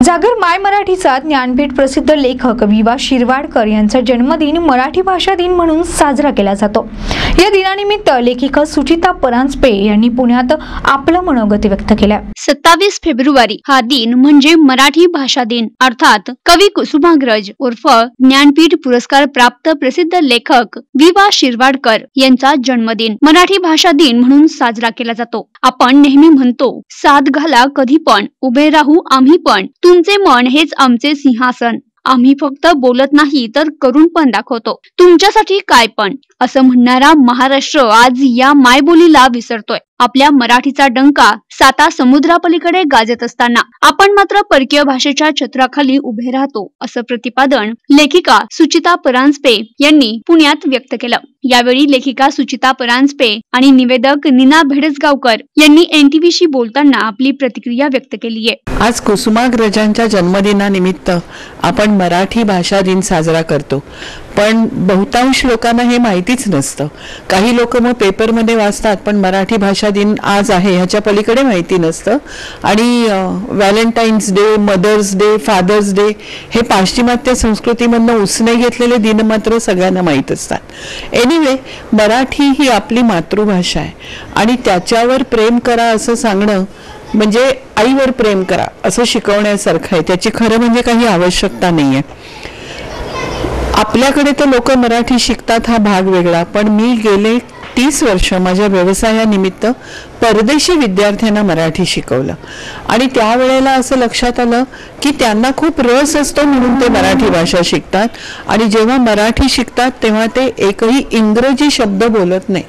जागर माय मराठीचा ज्ञानपीठ प्रसिद्ध लेखक वि.वा. शिरवाडकर यांचा जन्मदिन मराठी भाषा दिन म्हणून साजरा केला जातो। या दिनानिमित्त लेखिका सुचिता परांजपे यांनी पुण्यात आपलं मनोगत व्यक्त केलं। 27 फेब्रुवारी हा दिन म्हणजे मराठी भाषा दिन, अर्थात कवी कुसुमाग्रज उर्फ ज्ञानपीठ पुरस्कार प्राप्त प्रसिद्ध लेखक वि.वा. शिरवाडकर यांचा जन्मदिन मराठी भाषा दिन म्हणून साजरा केला जातो। आपण नेहमी म्हणतो, साथ घाला कधी पण, उभे राहू आम्ही पण, तुमचे मन हेच आमचे सिंहासन, आम्ही फक्त बोलत नाही तर करून पण दाखवतो, तुमच्यासाठी काय पण, असं म्हणणारा महाराष्ट्र आज या मायबोलीला विसरतोय। आपल्या मराठीचा डंका 7 समुद्रापलीकडे गाजत असताना आपण मात्र परकीय भाषेच्या छत्राखाली उभे राहतो, असं प्रतिपादन लेखिका सुचिता परांजपे यांनी पुण्यात व्यक्त केलं। यावेळी लेखिका सुचिता परांजपे आणि निवेदक नीना भेडसगावकर यांनी NTVशी बोलताना आपली प्रतिक्रिया व्यक्त केली आहे। आज कुसुमाग्रजांच्या जन्मदिनानिमित्त आपण मराठी भाषा दिन साजरा करतो, पण बहुतांश लोकांना हे माहितीच नसतं। काही लोक मग पेपरमध्ये वाचतात, पण मराठी भाषा दिन आज आहे ह्याच्या पलीकडे माहिती नसतं। आणि Valentine's day, mother's day, father's day हे पाश्चिमात्य संस्कृतीमधनं उसने घेतलेले दिन मात्र सगळ्यांना माहीत असतात। एनिवे, मराठी ही आपली मातृभाषा आहे आणि त्याच्यावर प्रेम करा असं सांगणं म्हणजे आईवर प्रेम करा असं शिकवण्यासारखं आहे। त्याची खरं म्हणजे काही आवश्यकता नाहीये। आपल्याकडे तर लोक मराठी शिकतात हा भाग वेगळा, पण मी गेले 30 वर्ष माझ्या व्यवसायानिमित्त परदेशी विद्यार्थ्यांना मराठी शिकवलं आणि त्यावेळेला असं लक्षात आलं की त्यांना खूप रस असतो म्हणून ते मराठी भाषा शिकतात आणि जेव्हा मराठी शिकतात तेव्हा ते एकही इंग्रजी शब्द बोलत नाही।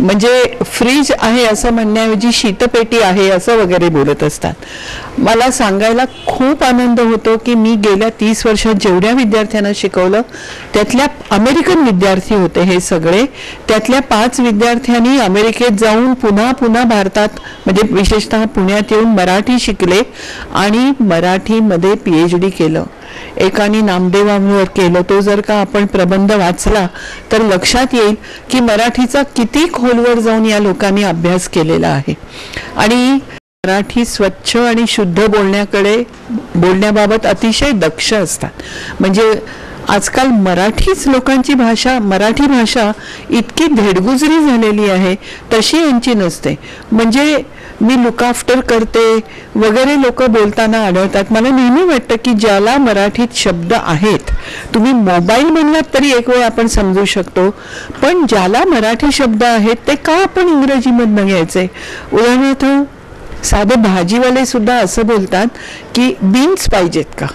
म्हणजे फ्रीज आहे असं म्हणण्याऐवजी शीतपेटी आहे असं वगैरे बोलत असतात। मला सांगायला खूप आनंद होतो की मी गेल्या 30 वर्षात जेवढ्या विद्यार्थ्यांना शिकवलं त्यातल्या अमेरिकन विद्यार्थी होते हे सगळे, त्यातल्या 5 विद्यार्थ्यांनी अमेरिकेत जाऊन पुन्हा भारतात म्हणजे विशेषतः पुण्यात येऊन मराठी शिकले आणि मराठीमध्ये PhD केलं। एकाने नामदेवांवर केलं। तो जर का आपण प्रबंध वाचला तर लक्षात येईल की मराठीचा किती खोलवर जाऊन या लोकांनी अभ्यास केलेला आहे आणि मराठी स्वच्छ आणि शुद्ध बोलण्याबाबत अतिशय दक्ष असतात। म्हणजे आजकाल मराठीच लोकांची भाषा, मराठी भाषा इतकी धेडगुजरी झालेली आहे तशी यांची नसते। म्हणजे मी लुक आफ्टर करते वगैरे लोक बोलताना आढळतात। मला नेहमी वाटतं की ज्याला मराठीत शब्द आहेत, तुम्ही मोबाईल म्हणलात तरी एक वेळ आपण समजू शकतो, पण ज्याला मराठी शब्द आहेत ते का आपण इंग्रजीमधनं घ्यायचे? उदाहरणार्थ साधे भाजीवाले सुद्धा असं बोलतात की बीन्स पाहिजेत का?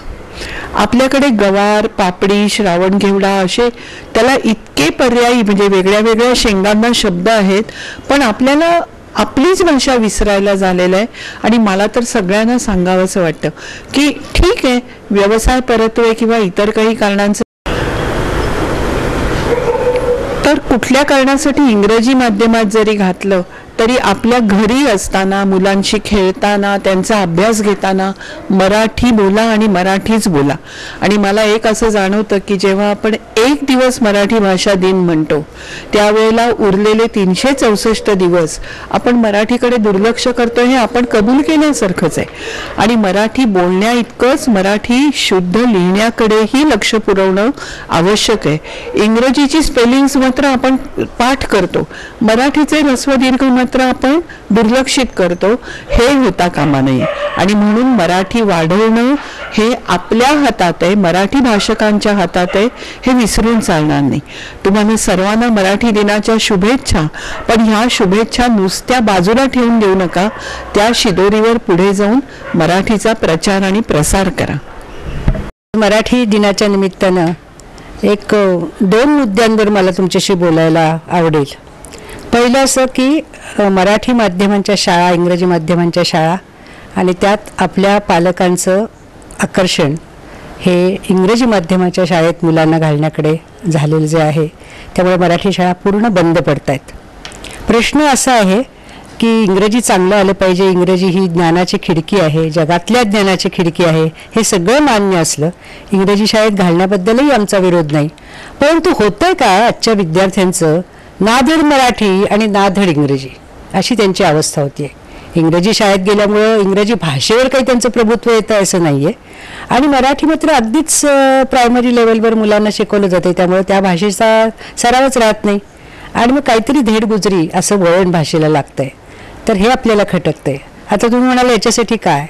आपल्याकडे गवार, पापडी, श्रावण घेवडा असे त्याला इतके पर्यायी म्हणजे वेगळ्या वेगळ्या शेंगांना शब्द आहेत, पण आपल्याला आपलीच भाषा विसरायला झालेलं आहे। आणि मला तर सगळ्यांना सांगावंसं वाटतं की ठीक आहे, व्यवसाय परत्वे किंवा इतर काही कारणांचं तर कुठल्या कारणासाठी इंग्रजी माध्यमात जरी घातलं तरी आपल्या घरी असताना, मुलांशी खेळताना, त्यांचा अभ्यास घेताना मराठी बोला आणि मराठीच बोला। आणि मला एक असं जाणवतं की जेव्हा आपण एक दिवस मराठी भाषा दिन म्हणतो त्यावेळेला उरलेले 364 दिवस आपण मराठीकडे दुर्लक्ष करतो हे आपण कबूल केल्यासारखंच आहे। आणि मराठी बोलण्या इतकंच मराठी शुद्ध लिहिण्याकडेही लक्ष पुरवणं आवश्यक आहे। इंग्रजीची स्पेलिंग्स मात्र आपण पाठ करतो, मराठीचे ह्रस्व दीर्घ मात्र आपण दुर्लक्षित करतो, हे होता कामा नये। आणि म्हणून मराठी वाढवणं हे आपल्या हातात आहे, मराठी भाषकांच्या हातात आहे, हे विसरून चालणार नाही। तुम्हाला सर्वांना मराठी दिनाच्या शुभेच्छा, पण ह्या शुभेच्छा नुसत्या बाजूला ठेवून देऊ नका, त्या शिदोरीवर पुढे जाऊन मराठीचा प्रचार आणि प्रसार करा। मराठी दिनाच्या निमित्तानं 2 मुद्द्यांवर मला तुमच्याशी बोलायला आवडेल। पहिलं असं की मराठी माध्यमांच्या शाळा, इंग्रजी माध्यमांच्या शाळा आणि त्यात आपल्या पालकांचं आकर्षण हे इंग्रजी माध्यमाच्या शाळेत मुलांना घालण्याकडे झालेलं जे आहे, त्यामुळे मराठी शाळा पूर्ण बंद पडत आहेत। प्रश्न असा आहे की इंग्रजी चांगलं आलं पाहिजे, इंग्रजी ही ज्ञानाची खिडकी आहे, जगातल्या ज्ञानाची खिडकी आहे, हे सगळं मान्य असलं इंग्रजी शाळेत घालण्याबद्दलही आमचा विरोध नाही, परंतु होतंय का आजच्या विद्यार्थ्यांचं नाधड मराठी आणि नाधड इंग्रजी अशी त्यांची अवस्था होती आहे। इंग्रजी शाळेत गेल्यामुळं इंग्रजी भाषेवर काही त्यांचं प्रभुत्व येतं असं नाही आहे. आणि मराठी मात्र अगदीच प्रायमरी लेवलवर मुलांना शिकवलं जाते, त्यामुळे त्या भाषेचा सरावच राहत नाही आणि मग काहीतरी धेडगुजरी असं वळण भाषेला लागतंय. तर हे आपल्याला खटकतंय. आता तुम्ही म्हणाल याच्यासाठी काय,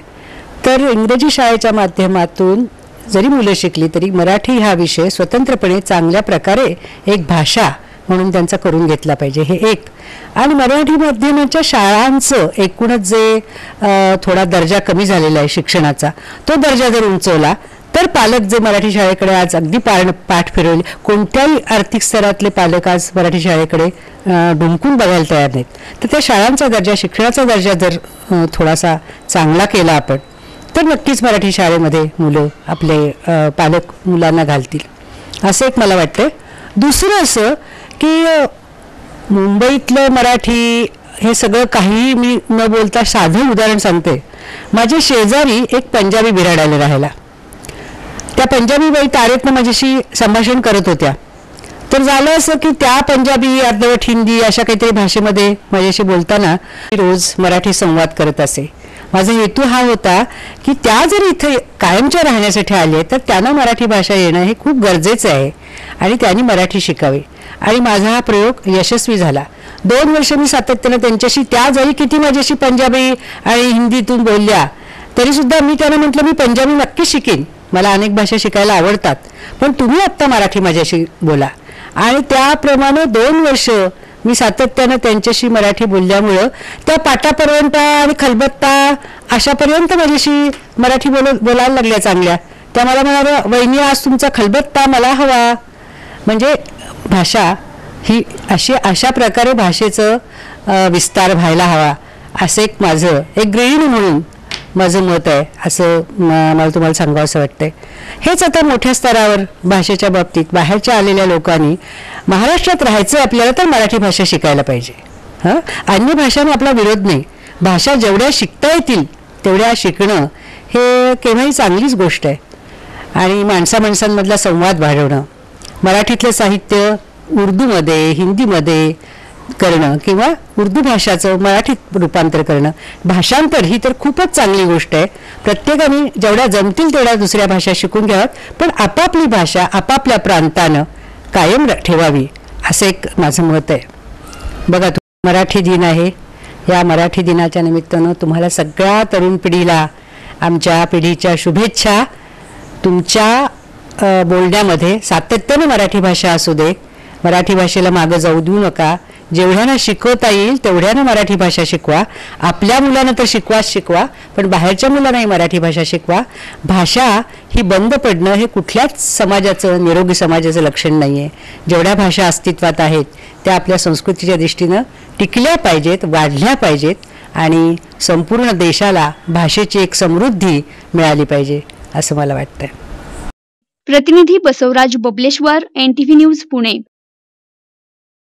तर इंग्रजी शाळेच्या माध्यमातून जरी मुलं शिकली तरी मराठी हा विषय स्वतंत्रपणे चांगल्या प्रकारे एक भाषा म्हणून त्यांचा करून घेतला पाहिजे, हे एक. आणि मराठी माध्यमाच्या शाळांचं एकूणच जे थोडा दर्जा कमी झालेला आहे शिक्षणाचा, तो दर्जा जर उंचवला तर पालक जे मराठी शाळेकडे आज अगदी पाठ फिरवले, कोणत्याही आर्थिक स्तरातले पालक आज मराठी शाळेकडे ढुंकून बघायला तयार नाहीत, तर त्या शाळांचा दर्जा, शिक्षणाचा दर्जा जर थोडासा चांगला केला आपण, तर नक्कीच मराठी शाळेमध्ये मुलं आपले पालक मुलांना घालतील असं एक मला वाटतं. दुसरं असं की मुंबईतलं मराठी हे सगळं काही मी न बोलता साधं उदाहरण सांगते. माझ्या शेजारी एक पंजाबी बिराडायला राहायला. त्या पंजाबी बाई तारेतनं माझ्याशी संभाषण करत होत्या. तर झालं असं की त्या पंजाबी, अर्धवट हिंदी अशा काहीतरी भाषेमध्ये माझ्याशी बोलताना रोज मराठी संवाद करत असे. माझा हेतू हा होता की त्या जर इथे कायमच्या राहण्यासाठी आले तर त्यांना मराठी भाषा येणं हे खूप गरजेचं आहे आणि त्यांनी मराठी शिकावे. आणि माझा हा प्रयोग यशस्वी झाला. 2 वर्ष मी सातत्यानं त्यांच्याशी, त्या जरी किती माझ्याशी पंजाबी आणि हिंदीतून बोलल्या तरी सुद्धा मी त्यांना म्हटलं मी पंजाबी नक्की शिकेन, मला अनेक भाषा शिकायला आवडतात, पण तुम्ही आत्ता मराठी माझ्याशी बोला. आणि त्याप्रमाणे 2 वर्ष मी सातत्यानं त्यांच्याशी मराठी बोलल्यामुळं त्या पाटापर्यंत आणि खलबत्ता अशापर्यंत माझ्याशी मराठी बोलायला लागल्या चांगल्या. त्या मला म्हणाल्या, वहिनी आज तुमचा खलबत्ता मला हवा. म्हणजे भाषा ही अशा प्रकारे भाषेचं विस्तार व्हायला हवा असं एक माझं एक गृहिणी म्हणून माझं मत आहे, असं मला तुम्हाला सांगावं असं वाटतंय. हेच आता मोठ्या स्तरावर भाषेच्या बाबतीत बाहेरच्या आलेल्या लोकांनी महाराष्ट्रात राहायचं आपल्याला तर मराठी भाषा शिकायला पाहिजे. अन्य भाषांना आपला विरोध नाही, भाषा जेवढ्या शिकता येतील तेवढ्या शिकणं हे केव्हाही चांगलीच गोष्ट आहे. आणि माणसांमधला संवाद वाढवणं, मराठीतलं साहित्य उर्दूमध्ये, हिंदीमध्ये करणं किंवा उर्दू भाषाचं मराठीत रूपांतर करणं, भाषांतर ही तर खूपच चांगली गोष्ट आहे. प्रत्येकाने जेवढ्या जमतील तेवढ्या दुसऱ्या भाषा शिकून घ्याव्यात, पण आपापली भाषा आपापल्या प्रांतानं कायम ठेवावी असं एक माझं मत आहे. बघा, मराठी दिन आहे. या मराठी दिनाच्या निमित्तानं तुम्हाला सगळ्या तरुण पिढीला आमच्या पिढीच्या शुभेच्छा. तुमच्या बोलण्यामध्ये सातत्याने मराठी भाषा असू दे, मराठी भाषेला मागं जाऊ देऊ नका. जेवढ्यानं शिकवता येईल तेवढ्यानं मराठी भाषा शिकवा. आपल्या मुलांना तर शिकवा, पण बाहेरच्या मुलांनाही मराठी भाषा शिकवा. भाषा ही बंद पडणं हे कुठल्याच समाजाचं, निरोगी समाजाचं लक्षण नाही आहे. जेवढ्या भाषा अस्तित्वात आहेत त्या आपल्या संस्कृतीच्या दृष्टीनं टिकल्या पाहिजेत, वाढल्या पाहिजेत आणि संपूर्ण देशाला भाषेची एक समृद्धी मिळाली पाहिजे असं मला वाटतं. प्रतिनिधी बसवराज बबलेश्वर, NTV न्यूज पुणे.